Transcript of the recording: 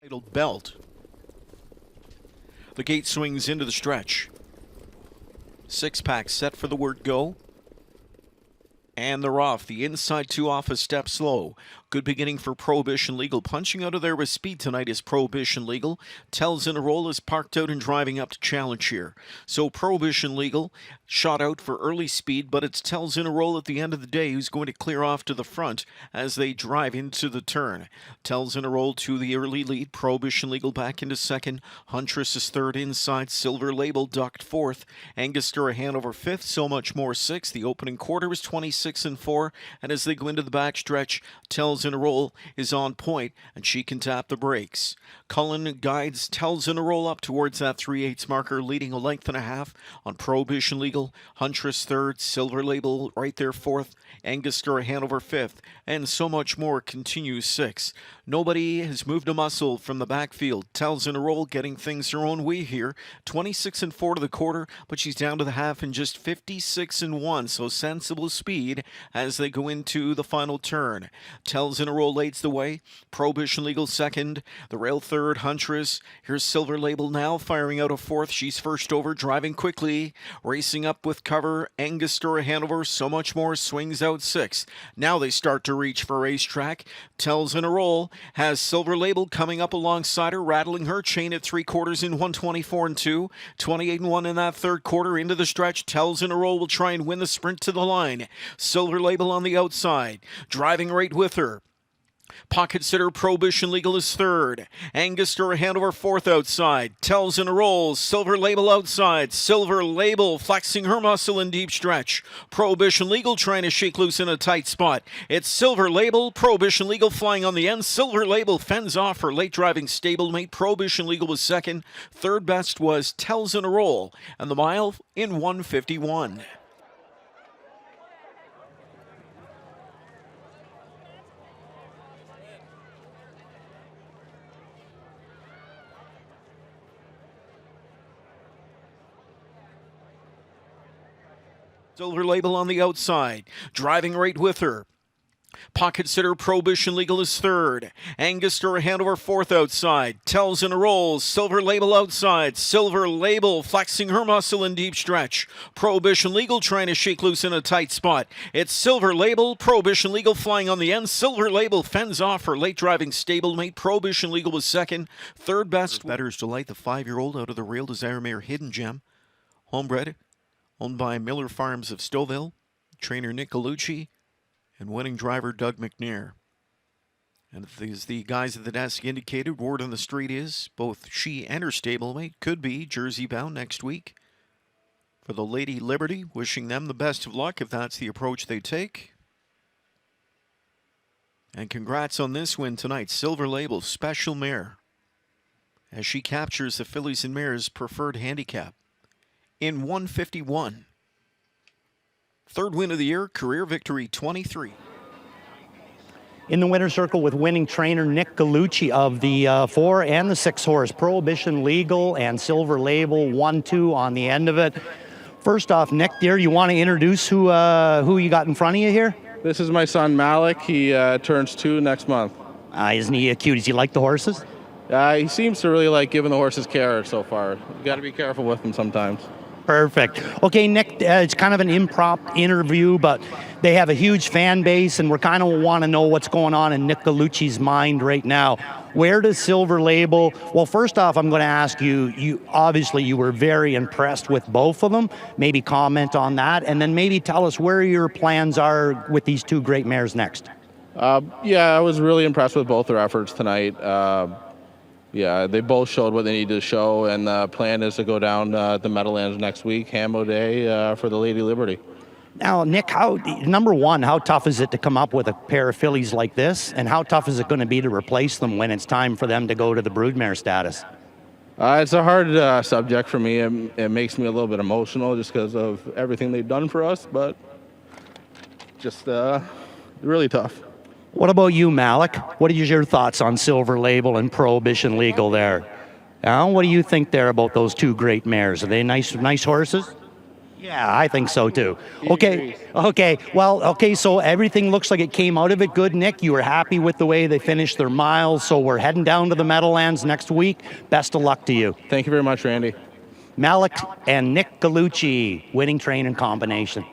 Titled Belt. The gate swings into the stretch. Six-pack set for the word go. And they're off. The inside two off a step slow. Good beginning for Prohibition Legal. Punching out of there with speed tonight is Prohibition Legal. Tells in a roll is parked out and driving up to challenge here. So Prohibition Legal shot out for early speed, but it's Tells in a roll at the end of the day who's going to clear off to the front as they drive into the turn. Tells in a roll to the early lead. Prohibition Legal back into second. Huntress is third inside. Silver Label ducked fourth. Angostura Hanover fifth. So Much More sixth. The opening quarter was 26-4, and as they go into the backstretch, Tells in a roll is on point, and she can tap the brakes. Cullen guides Tells in a roll up towards that 3/8 marker, leading a length and a half on Prohibition Legal. Huntress third, Silver Label right there fourth, Angostura Hanover fifth, and So Much More continues sixth. Nobody has moved a muscle from the backfield. Tells in a roll, getting things her own way here. 26-4 to the quarter, but she's down to the half in just 56-1, so sensible speed as they go into the final turn. Tells in a roll leads the way. Prohibition Legal second. The rail third. Huntress. Here's Silver Label now firing out a fourth. She's first over, driving quickly. Racing up with cover. Angostura Hanover. So Much More swings out sixth. Now they start to reach for racetrack. Tells in a roll has Silver Label coming up alongside her, rattling her chain at 3/4 in 124-2. 28-1 in that third quarter into the stretch. Tells in a roll will try and win the sprint to the line. Silver Label on the outside, driving right with her. Pocket sitter Prohibition Legal is third. Angostura Hanover fourth outside. Tells in a roll. Silver Label outside. Silver Label flexing her muscle in deep stretch. Prohibition Legal trying to shake loose in a tight spot. It's Silver Label. Prohibition Legal flying on the end. Silver Label fends off her late driving stablemate. Prohibition Legal was second. Third best was Tells in a roll. And the mile in 1:51. Silver Label on the outside, driving right with her. Pocket sitter Prohibition Legal is third. Angostura Hanover fourth outside. Tells in a roll. Silver Label outside. Silver Label flexing her muscle in deep stretch. Prohibition Legal trying to shake loose in a tight spot. It's Silver Label. Prohibition Legal flying on the end. Silver Label fends off her late driving stablemate. Prohibition Legal was second. Third best. Better's Delight, the 5-year-old out of the Real Desire Mare Hidden Gem. Homebred, owned by Miller Farms of Stouffville. Trainer Nick Gallucci. And winning driver Doug McNair. And as the guys at the desk indicated, word on the street is both she and her stablemate could be Jersey bound next week. For the Lady Liberty, wishing them the best of luck if that's the approach they take. And congrats on this win tonight. Silver Label, special mare, as she captures the Fillies and Mares preferred handicap in 1:51. Third win of the year, career victory 23. In the winner's circle with winning trainer Nick Gallucci of the 4 and the 6 horse. Prohibition Legal and Silver Label, 1-2 on the end of it. First off, Nick, dear, you want to introduce who you got in front of you here? This is my son Malik. He turns 2 next month. Isn't he cute? Does he like the horses? He seems to really like giving the horses care so far. You got to be careful with them sometimes. Perfect. Okay, Nick, it's kind of an impromptu interview, but they have a huge fan base, and we're kind of want to know what's going on in Nick Gallucci's mind right now. Where does Silver Label... Well, first off, I'm going to ask you obviously you were very impressed with both of them. Maybe comment on that, and then maybe tell us where your plans are with these 2 great mares next. Yeah, I was really impressed with both their efforts tonight. Yeah, they both showed what they needed to show, and the plan is to go down the Meadowlands next week, Hamo Day, for the Lady Liberty. Now, Nick, number one, how tough is it to come up with a pair of fillies like this, and how tough is it going to be to replace them when it's time for them to go to the broodmare status? It's a hard subject for me. It makes me a little bit emotional just because of everything they've done for us, but just really tough. What about you, Malik? What are your thoughts on Silver Label and Prohibition Legal there? What do you think there about those 2 great mares? Are they nice horses? Yeah, I think so too. Okay. Well, okay, so everything looks like it came out of it good, Nick. You were happy with the way they finished their miles, so we're heading down to the Meadowlands next week. Best of luck to you. Thank you very much, Randy. Malik and Nick Galucci, winning training combination.